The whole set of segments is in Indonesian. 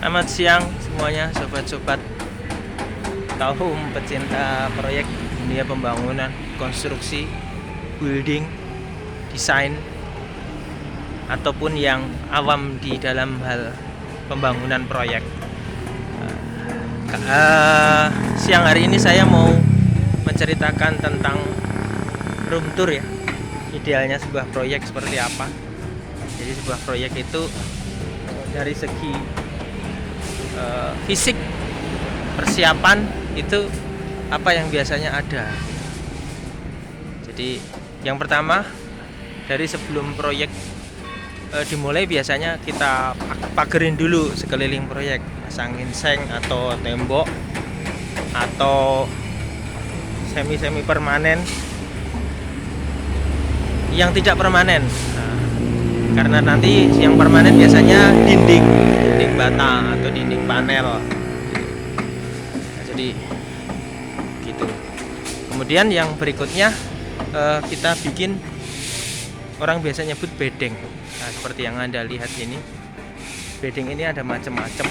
Selamat siang semuanya, sobat-sobat kaum pecinta proyek dunia pembangunan, konstruksi, building, desain, ataupun yang awam di dalam hal pembangunan proyek. Siang hari ini saya mau menceritakan tentang room tour ya. Idealnya sebuah proyek seperti apa. Jadi sebuah proyek itu dari segi fisik, persiapan itu apa yang biasanya ada. Jadi yang pertama, dari sebelum proyek dimulai biasanya kita pagerin dulu sekeliling proyek, pasangin seng atau tembok atau semi permanen yang tidak permanen. Karena nanti yang permanen biasanya dinding bata atau dinding panel. Nah, jadi gitu. Kemudian yang berikutnya kita bikin, orang biasa nyebut bedeng. Nah, seperti yang Anda lihat ini. Bedeng ini ada macam-macam.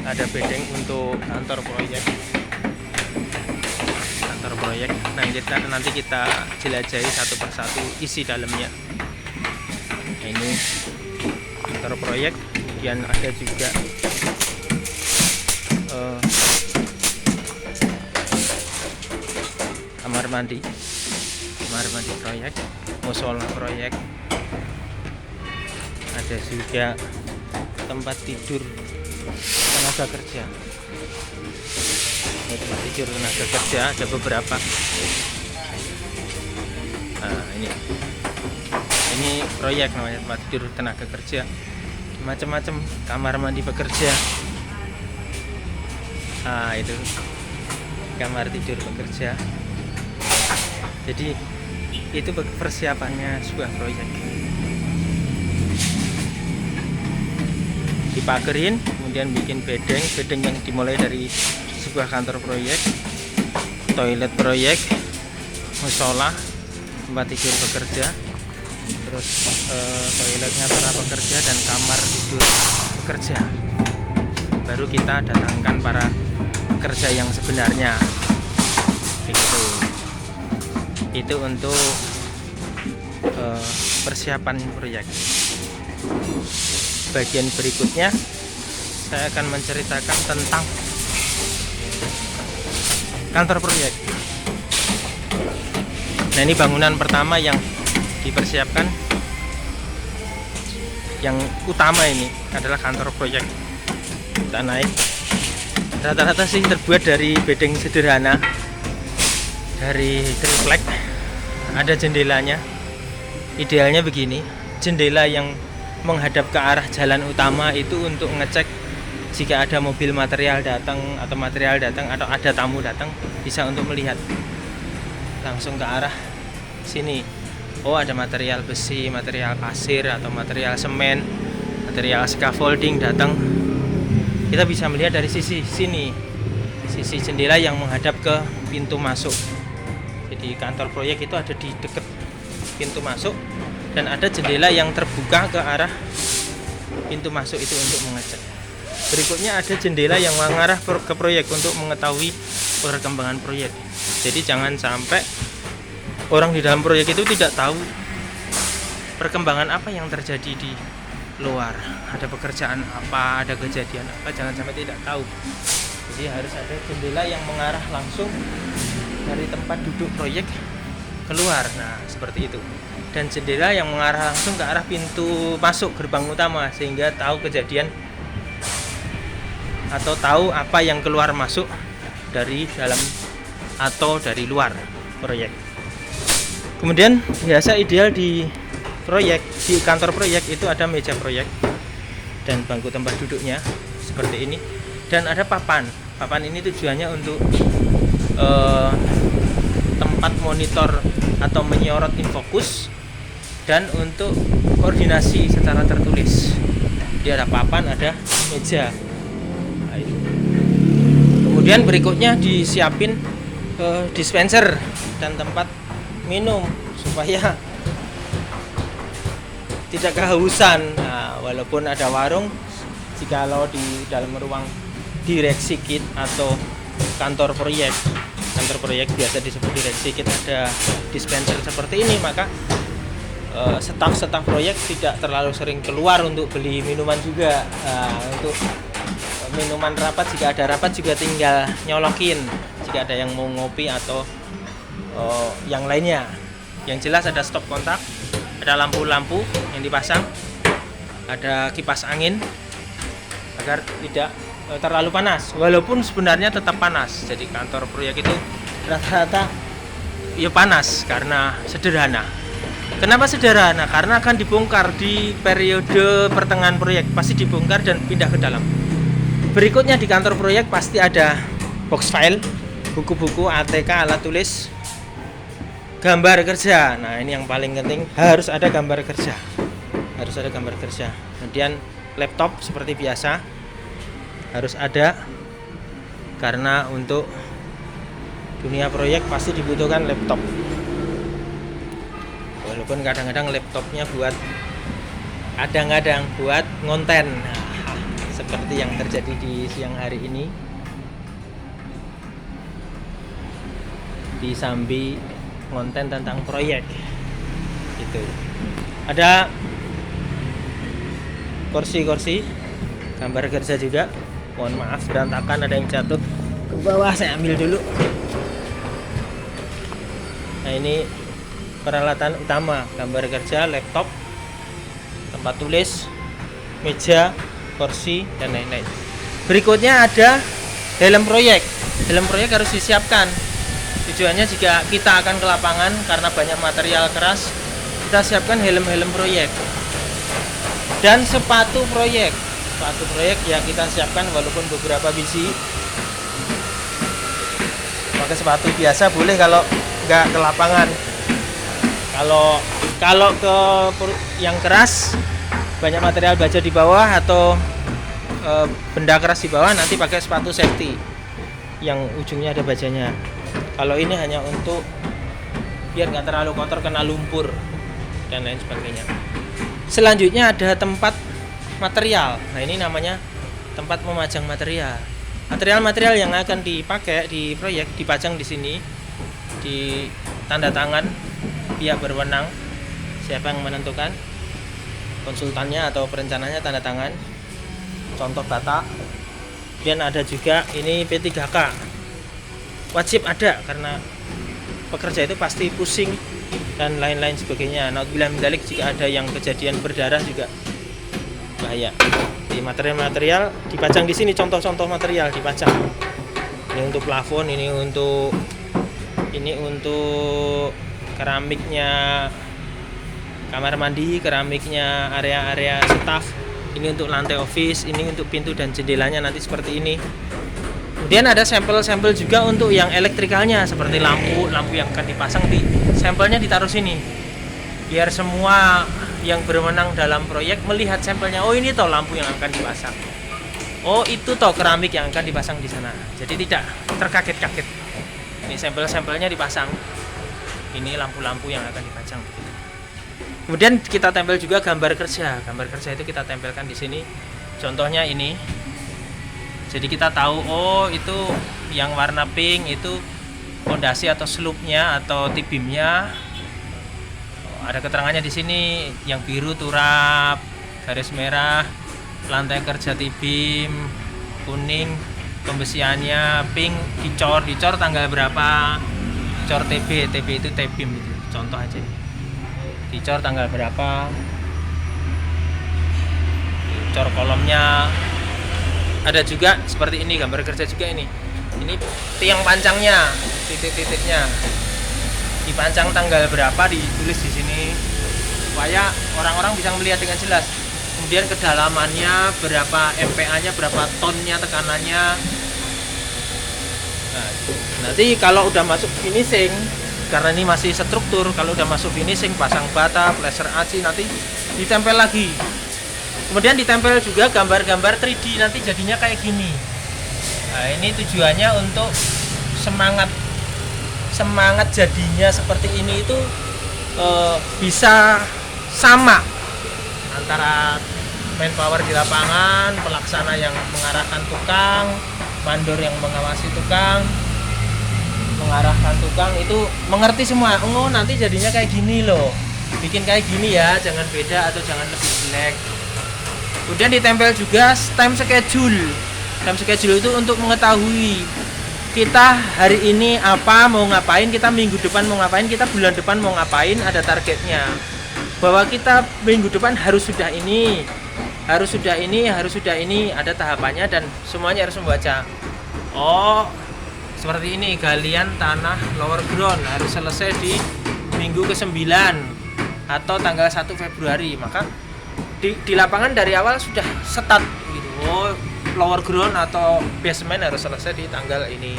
Ada bedeng untuk kantor proyek. Nah, nanti kita jelajahi satu persatu isi dalamnya. Nah, ini kantor proyek. Kemudian ada juga kamar mandi proyek, musola proyek. Ada juga tempat tidur tenaga kerja. Tempat tidur tenaga kerja ada beberapa. Nah, ini proyek namanya tempat tidur tenaga kerja. Macam-macam kamar mandi pekerja. Nah, itu kamar tidur pekerja. Jadi itu persiapannya sebuah proyek. Dipagerin, kemudian bikin bedeng yang dimulai dari sebuah kantor proyek, toilet proyek, musola, tempat tidur pekerja, terus toiletnya para pekerja dan kamar tidur pekerja. Baru kita datangkan para pekerja yang sebenarnya. Begitu. Itu untuk persiapan proyek. Bagian berikutnya saya akan menceritakan tentang kantor proyek. Nah, ini bangunan pertama yang dipersiapkan. Yang utama ini adalah kantor proyek. Kita naik. Rata-rata sih terbuat dari bedeng sederhana, dari triplek. Ada jendelanya. Idealnya begini, jendela yang menghadap ke arah jalan utama itu untuk ngecek jika ada mobil material datang atau ada tamu datang, bisa untuk melihat langsung ke arah sini. Oh, ada material besi, material pasir atau material semen, material scaffolding datang. Kita bisa melihat dari sisi sini, sisi jendela yang menghadap ke pintu masuk. Jadi kantor proyek itu ada di dekat pintu masuk, dan ada jendela yang terbuka ke arah pintu masuk itu untuk mengecek. Berikutnya ada jendela yang mengarah ke proyek untuk mengetahui perkembangan proyek. Jadi jangan sampai orang di dalam proyek itu tidak tahu perkembangan apa yang terjadi di luar. Ada pekerjaan apa, ada kejadian apa, jangan sampai tidak tahu. Jadi harus ada jendela yang mengarah langsung dari tempat duduk proyek keluar. Nah, seperti itu. Dan jendela yang mengarah langsung ke arah pintu masuk gerbang utama, sehingga tahu kejadian atau tahu apa yang keluar masuk dari dalam atau dari luar proyek. Kemudian biasa ideal di proyek, di kantor proyek itu ada meja proyek dan bangku tempat duduknya seperti ini, dan ada papan. Papan ini tujuannya untuk tempat monitor atau menyorot infokus dan untuk koordinasi secara tertulis. Dia ada papan, ada meja. Nah, itu. Kemudian berikutnya disiapin dispenser dan tempat minum supaya tidak kehausan. Nah, walaupun ada warung, jikalau di dalam ruang direksi kit atau kantor proyek biasa disebut direksi kit ada dispenser seperti ini, maka staf proyek tidak terlalu sering keluar untuk beli minuman juga. Untuk minuman rapat, jika ada rapat juga tinggal nyolokin jika ada yang mau ngopi atau yang lainnya. Yang jelas ada stop kontak, ada lampu-lampu yang dipasang, ada kipas angin agar tidak terlalu panas, walaupun sebenarnya tetap panas. Jadi kantor proyek itu rata-rata ya panas karena sederhana. Kenapa sederhana? Karena akan dibongkar di periode pertengahan proyek, pasti dibongkar dan pindah ke dalam. Berikutnya di kantor proyek pasti ada box file, buku-buku, ATK, alat tulis, gambar kerja. Nah, ini yang paling penting, harus ada gambar kerja. Kemudian laptop seperti biasa harus ada, karena untuk dunia proyek pasti dibutuhkan laptop. Walaupun kadang-kadang laptopnya buat ngonten, seperti yang terjadi di siang hari ini di Sambi, ngonten tentang proyek gitu. Ada kursi gambar kerja juga. Mohon maaf berantakan, ada yang jatuh ke bawah, saya ambil dulu. Nah, ini peralatan utama, gambar kerja, laptop, tempat tulis, meja, kursi, dan lain-lain. Berikutnya ada helm proyek. Helm proyek harus disiapkan. Tujuannya jika kita akan ke lapangan karena banyak material keras, kita siapkan helm proyek. Dan sepatu proyek ya kita siapkan, walaupun beberapa biji. Pakai sepatu biasa boleh kalau nggak ke lapangan. Kalau ke yang keras, banyak material baja di bawah atau benda keras di bawah, nanti pakai sepatu safety yang ujungnya ada bajanya. Kalau ini hanya untuk biar nggak terlalu kotor kena lumpur dan lain sebagainya. Selanjutnya ada tempat material. Nah, ini namanya tempat memajang material. Material yang akan dipakai di proyek dipajang di sini, di tanda tangan pihak berwenang. Siapa yang menentukan? Konsultannya atau perencananya tanda tangan. Contoh data. Kemudian ada juga ini P3K. Wajib ada karena pekerja itu pasti pusing dan lain-lain sebagainya. Naudzubillah min dzalik, jika ada yang kejadian berdarah juga bahaya. Di material dipajang di sini, contoh-contoh material dipajang. Ini untuk plafon, ini untuk keramiknya kamar mandi, keramiknya area-area staf, ini untuk lantai office, ini untuk pintu dan jendelanya nanti seperti ini. Kemudian ada sampel-sampel juga untuk yang elektrikalnya, seperti lampu yang akan dipasang, sampelnya ditaruh sini biar semua yang berwenang dalam proyek melihat sampelnya. Oh, ini toh lampu yang akan dipasang, oh itu toh keramik yang akan dipasang di sana. Jadi tidak terkaget-kaget. Ini sampel-sampelnya dipasang, ini lampu-lampu yang akan dipasang. Kemudian kita tempel juga gambar kerja itu kita tempelkan di sini. Contohnya ini. Jadi kita tahu, oh itu yang warna pink itu fondasi atau slope-nya atau T-beam-nya. Ada keterangannya di sini. Yang biru turap, garis merah, lantai kerja T-beam, kuning pembesiannya, pink dicor tanggal berapa, dicor TB itu T-beam itu. Contoh aja nih. Dicor tanggal berapa, dicor kolomnya. Ada juga seperti ini, gambar kerja juga ini tiang pancangnya, titik-titiknya dipancang tanggal berapa, ditulis di sini supaya orang-orang bisa melihat dengan jelas. Kemudian kedalamannya berapa, MPa-nya berapa, tonnya, tekanannya. Nah, nanti kalau udah masuk finishing, karena ini masih struktur, kalau udah masuk finishing, pasang bata, laser aci, nanti ditempel lagi. Kemudian ditempel juga gambar-gambar 3D, nanti jadinya kayak gini. Nah, ini tujuannya untuk semangat jadinya seperti ini itu bisa sama antara manpower di lapangan, pelaksana yang mengarahkan tukang, mandor yang mengawasi tukang, mengarahkan tukang, itu mengerti semua. Oh, nanti jadinya kayak gini loh, bikin kayak gini ya, jangan beda atau jangan lebih jelek. Kemudian ditempel juga time schedule. Time schedule itu untuk mengetahui kita hari ini apa, mau ngapain, kita minggu depan mau ngapain, kita bulan depan mau ngapain, ada targetnya. Bahwa kita minggu depan harus sudah ini, harus sudah ini, harus sudah ini, ada tahapannya dan semuanya harus membaca. Oh, seperti ini, galian tanah lower ground harus selesai di minggu ke-9 atau tanggal 1 Februari. Maka di lapangan dari awal sudah setat gitu. Oh, lower ground atau basement harus selesai di tanggal ini.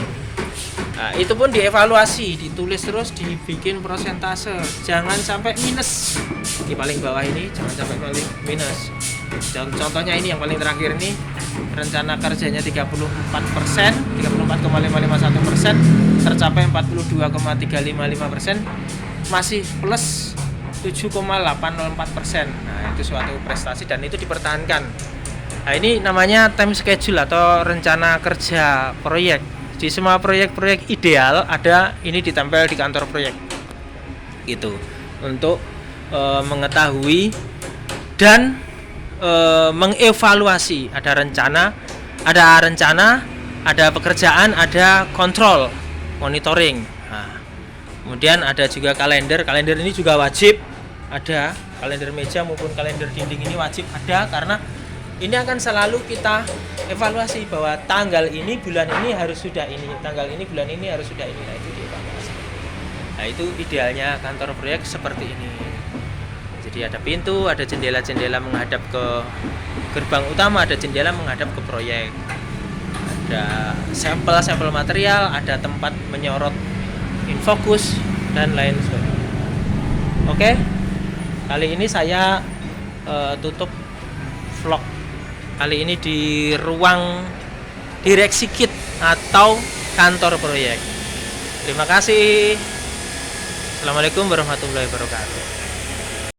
Nah, itu pun dievaluasi, ditulis terus, dibikin persentase. Jangan sampai minus. Di paling bawah ini jangan sampai paling minus. Contohnya ini yang paling terakhir ini, rencana kerjanya 34%, 34,551%, tercapai 42,355%, masih plus 7,804%. Nah, itu suatu prestasi dan itu dipertahankan. Nah, ini namanya time schedule atau rencana kerja proyek. Di semua proyek-proyek ideal ada ini ditempel di kantor proyek. Gitu. Untuk mengetahui dan mengevaluasi, ada rencana, ada pekerjaan, ada kontrol, monitoring. Nah, kemudian ada juga kalender. Kalender ini juga wajib ada, kalender meja maupun kalender dinding ini wajib ada karena ini akan selalu kita evaluasi bahwa tanggal ini bulan ini harus sudah ini, tanggal ini bulan ini harus sudah ini. Nah, itu dievaluasi. Nah, itu idealnya kantor proyek seperti ini. Jadi ada pintu, ada jendela-jendela menghadap ke gerbang utama, ada jendela menghadap ke proyek. Ada sampel material, ada tempat menyorot infokus dan lain sebagainya. Oke. Kali ini saya tutup vlog kali ini di ruang direksi kit atau kantor proyek. Terima kasih. Assalamualaikum warahmatullahi wabarakatuh.